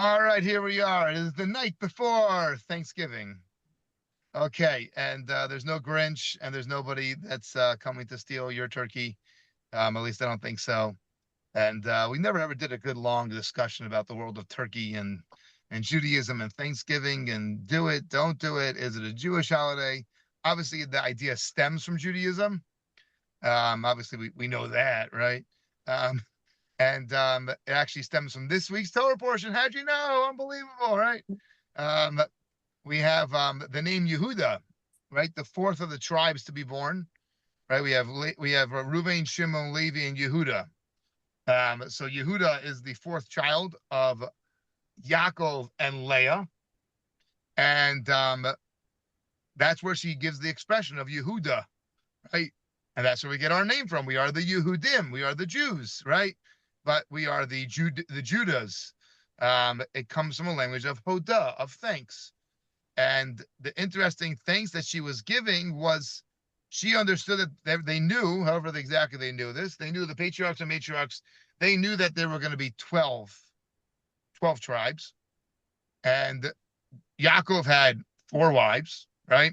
All right, here we are. It is the night before Thanksgiving. Okay, and there's no Grinch, and there's nobody that's coming to steal your turkey. At least I don't think so. And we never ever did a good long discussion about the world of turkey and Judaism and Thanksgiving and do it, don't do it. Is it a Jewish holiday? Obviously, the idea stems from Judaism. Obviously, we know that, right? Um, and it actually stems from this week's Torah portion. How'd you know? Unbelievable, right? Um, we have the name Yehuda, right? The fourth of the tribes to be born, right? We have Reuven, Shimon, Levi, and Yehuda. So Yehuda is the fourth child of Yaakov and Leah, and that's where she gives the expression of Yehuda, right? And that's where we get our name from. We are the Yehudim. We are the Jews, right? But we are the Judas. It comes from a language of Hoda, of thanks. And the interesting thanks that she was giving was she understood that they knew, however exactly they knew this, they knew the patriarchs and matriarchs, they knew that there were going to be 12 tribes. And Yaakov had 4 wives, right?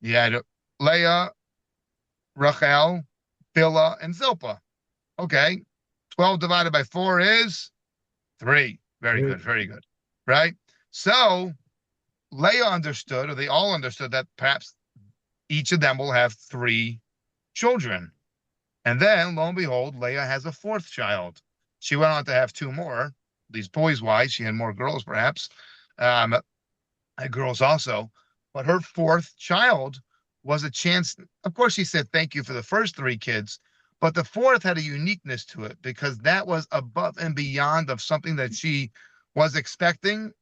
He had Leah, Rachel, Bilhah, and Zilpah. Okay. 12 divided by 4 is 3. Very good. Very good. Right? So Leah understood, or they all understood, that perhaps each of them will have 3 children. And then, lo and behold, Leah has a 4th child. She went on to have 2 more. These boys' wise, she had more girls, perhaps. Had girls also. But her 4th child was a chance. Of course, she said thank you for the first 3 kids, but the 4th had a uniqueness to it because that was above and beyond of something that she was expecting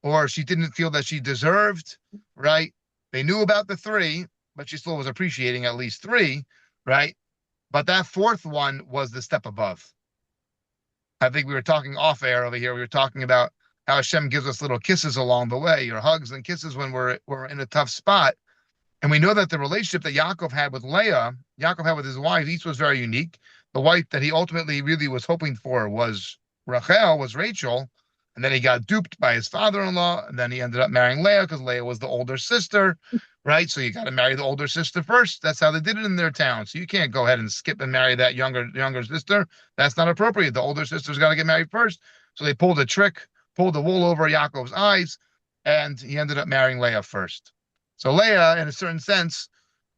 or she didn't feel that she deserved, right? They knew about the 3, but she still was appreciating at least 3, right? But that 4th one was the step above. I think we were talking off air over here. We were talking about how Hashem gives us little kisses along the way, or hugs and kisses when we're in a tough spot. And we know that the relationship that Yaakov had with Leah, Yaakov had with his wife, each was very unique. The wife that he ultimately really was hoping for was Rachel. And then he got duped by his father-in-law. And then he ended up marrying Leah because Leah was the older sister, right? So you got to marry the older sister first. That's how they did it in their town. So you can't go ahead and skip and marry that younger sister. That's not appropriate. The older sister's got to get married first. So they pulled a trick, pulled the wool over Yaakov's eyes, and he ended up marrying Leah first. So Leah, in a certain sense,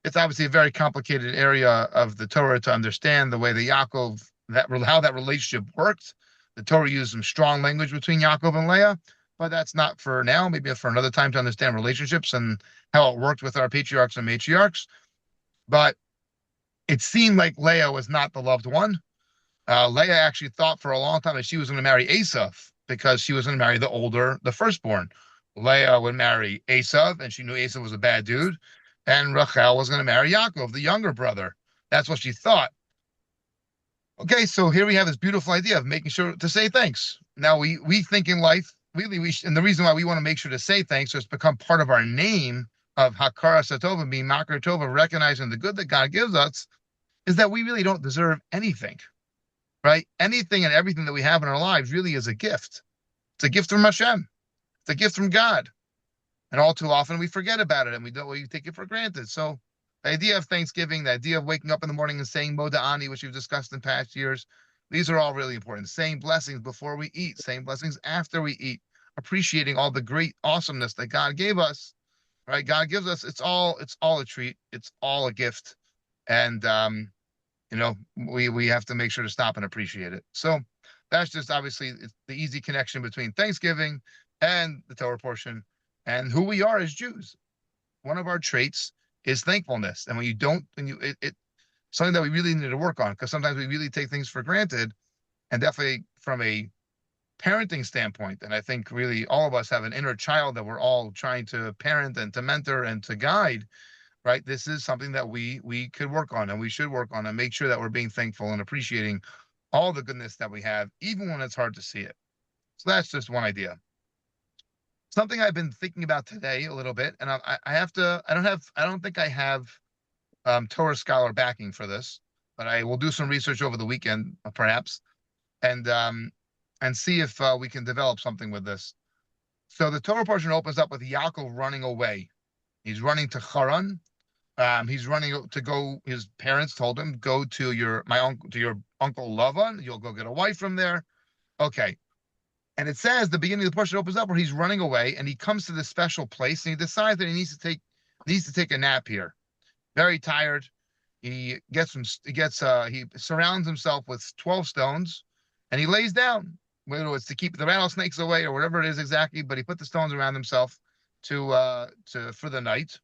it's obviously a very complicated area of the Torah to understand the way that Yaakov, how that relationship worked. The Torah used some strong language between Yaakov and Leah, but that's not for now. Maybe for another time to understand relationships and how it worked with our patriarchs and matriarchs. But it seemed like Leah was not the loved one. Leah actually thought for a long time that she was going to marry Esav because she was going to marry the firstborn. Leah would marry Esav, and she knew Esav was a bad dude. And Rachel was going to marry Yaakov, the younger brother. That's what she thought. Okay, so here we have this beautiful idea of making sure to say thanks. Now, we think in life, really, and the reason why we want to make sure to say thanks, so it's become part of our name of Hakara Satova, being Makar Tova, recognizing the good that God gives us, is that we really don't deserve anything, right? Anything and everything that we have in our lives really is a gift. It's a gift from Hashem. It's a gift from God. And all too often we forget about it and we take it for granted. So the idea of Thanksgiving, the idea of waking up in the morning and saying Moda'ani, which we've discussed in past years, these are all really important. Saying blessings before we eat, saying blessings after we eat, appreciating all the great awesomeness that God gave us, right? God gives us, it's all a treat. It's all a gift. And, we have to make sure to stop and appreciate it. So that's just obviously the easy connection between Thanksgiving and the Torah portion and who we are as Jews. One of our traits is thankfulness. And it's something that we really need to work on because sometimes we really take things for granted, and definitely from a parenting standpoint. And I think really all of us have an inner child that we're all trying to parent and to mentor and to guide, right? This is something that we could work on and we should work on and make sure that we're being thankful and appreciating all the goodness that we have, even when it's hard to see it. So that's just one idea. Something I've been thinking about today a little bit, and I don't think I have Torah scholar backing for this, but I will do some research over the weekend, perhaps. And and see if we can develop something with this. So the Torah portion opens up with Yaakov running away. He's running to Haran. He's running to go. His parents told him, "Go to your uncle Lavan. You'll go get a wife from there." Okay. And it says the beginning of the portion opens up where he's running away and he comes to this special place and he decides that he needs to take a nap here. Very tired. He surrounds himself with 12 stones and he lays down. Whether it's to keep the rattlesnakes away or whatever it is exactly, but he put the stones around himself for the night.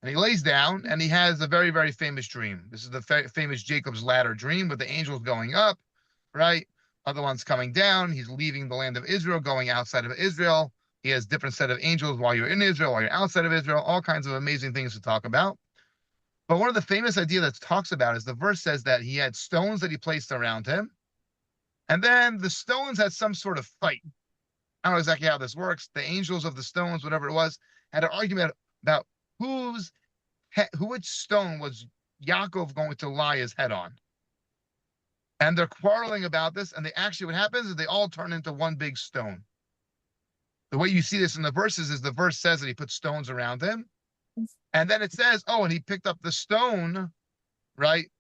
And he lays down and he has a very, very famous dream. This is the famous Jacob's ladder dream with the angels going up, right? Other ones coming down. He's leaving the land of Israel, going outside of Israel. He has different set of angels while you're in Israel, while you're outside of Israel, all kinds of amazing things to talk about. But one of the famous ideas that talks about is the verse says that he had stones that he placed around him. And then the stones had some sort of fight. I don't know exactly how this works. The angels of the stones, whatever it was, had an argument about which stone was Yaakov going to lie his head on. And they're quarreling about this, and what happens is they all turn into one big stone. The way you see this in the verses is the verse says that he put stones around him. And then it says, and he picked up the stone, right,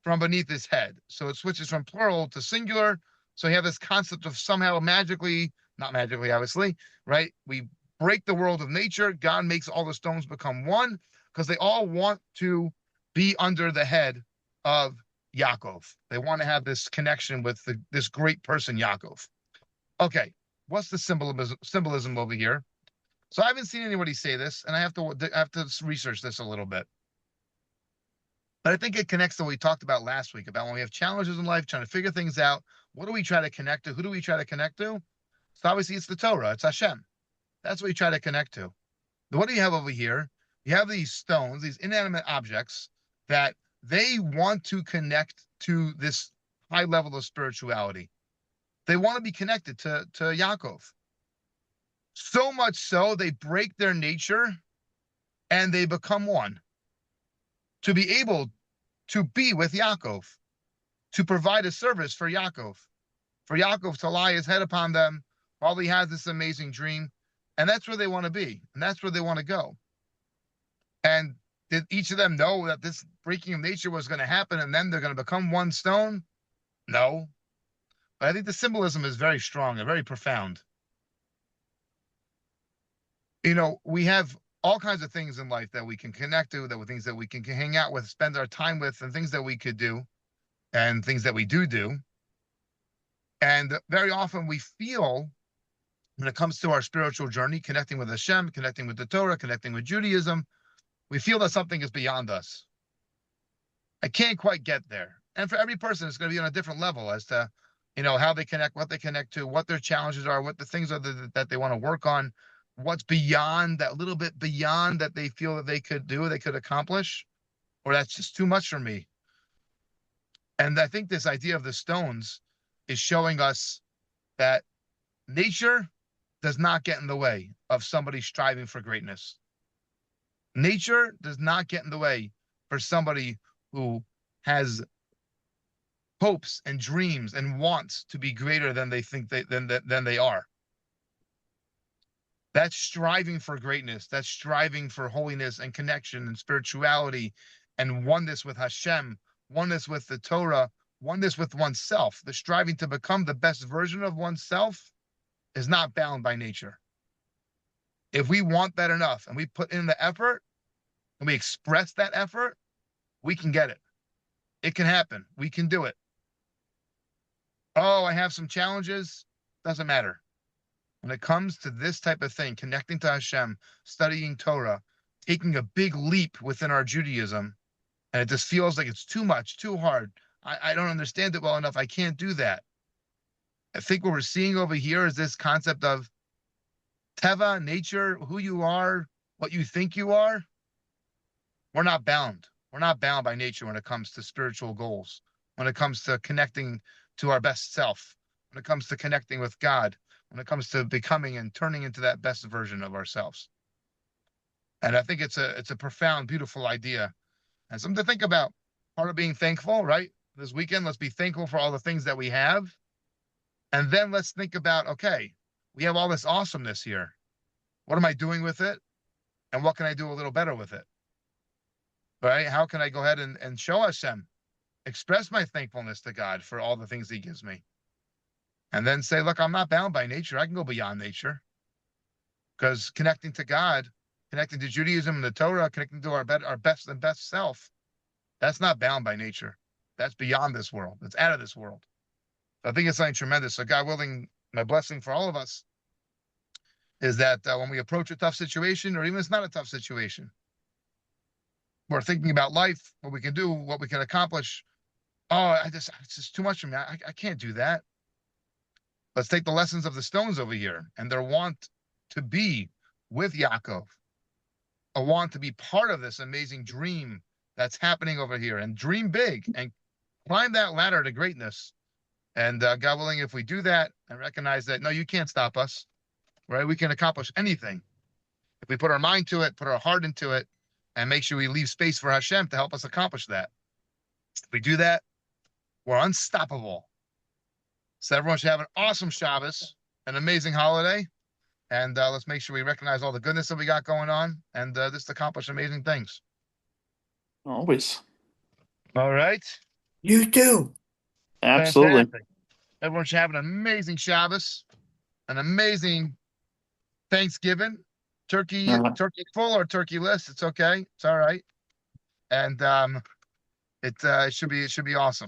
from beneath his head. So it switches from plural to singular. So you have this concept of somehow magically, not magically, obviously, right? We break the world of nature. God makes all the stones become one because they all want to be under the head of Yaakov. They want to have this connection with this great person, Yaakov. Okay, what's the symbolism over here? So I haven't seen anybody say this, and I have to research this a little bit. But I think it connects to what we talked about last week, about when we have challenges in life, trying to figure things out. What do we try to connect to? Who do we try to connect to? So obviously it's the Torah, it's Hashem. That's what we try to connect to. But what do you have over here? You have these stones, these inanimate objects that they want to connect to this high level of spirituality. They want to be connected to Yaakov. So much so, they break their nature and they become one. To be able to be with Yaakov, to provide a service for Yaakov to lie his head upon them while he has this amazing dream. And that's where they want to be. And that's where they want to go. And did each of them know that this breaking of nature was going to happen and then they're going to become one stone? No. But I think the symbolism is very strong and very profound. You know, we have all kinds of things in life that we can connect to, that were things that we can hang out with, spend our time with, and things that we could do, and things that we do. And very often we feel, when it comes to our spiritual journey, connecting with Hashem, connecting with the Torah, connecting with Judaism, we feel that something is beyond us. I can't quite get there. And for every person, it's going to be on a different level as to, how they connect, what they connect to, what their challenges are, what the things are that they want to work on, what's beyond that, little bit beyond that they feel that they could do, they could accomplish, or that's just too much for me. And I think this idea of the stones is showing us that nature does not get in the way of somebody striving for greatness. Nature does not get in the way for somebody who has hopes and dreams and wants to be greater than they think than they are. That's striving for greatness. That's striving for holiness and connection and spirituality and oneness with Hashem, oneness with the Torah, oneness with oneself. The striving to become the best version of oneself is not bound by nature. If we want that enough and we put in the effort and we express that effort, we can get it. It can happen. We can do it. Oh, I have some challenges. Doesn't matter. When it comes to this type of thing, connecting to Hashem, studying Torah, taking a big leap within our Judaism, and it just feels like it's too much, too hard. I don't understand it well enough. I can't do that. I think what we're seeing over here is this concept of teva, nature, who you are, what you think you are. We're not bound. We're not bound by nature when it comes to spiritual goals, when it comes to connecting to our best self, when it comes to connecting with God, when it comes to becoming and turning into that best version of ourselves. And I think it's a profound, beautiful idea and something to think about. Part of being thankful, right? This weekend, let's be thankful for all the things that we have. And then let's think about, okay, we have all this awesomeness here. What am I doing with it? And what can I do a little better with it? Right? How can I go ahead and show Hashem, express my thankfulness to God for all the things he gives me? And then say, look, I'm not bound by nature. I can go beyond nature. Because connecting to God, connecting to Judaism and the Torah, connecting to our best and best self, that's not bound by nature. That's beyond this world. That's out of this world. I think it's something tremendous. So God willing, my blessing for all of us is that when we approach a tough situation, or even it's not a tough situation, we're thinking about life, what we can do, what we can accomplish. Oh, it's just too much for me. I can't do that. Let's take the lessons of the stones over here and their want to be with Yaakov, a want to be part of this amazing dream that's happening over here, and dream big and climb that ladder to greatness. And God willing, if we do that and recognize that, no, you can't stop us, right? We can accomplish anything if we put our mind to it, put our heart into it, and make sure we leave space for Hashem to help us accomplish that. If we do that, we're unstoppable. So everyone should have an awesome Shabbos, an amazing holiday, and let's make sure we recognize all the goodness that we got going on, and just accomplish amazing things. Always. All right. You too. Absolutely. Fantastic. Everyone should have an amazing Shabbos, an amazing Thanksgiving. Turkey full or turkey-less. It's okay. It's all right. And it should be awesome.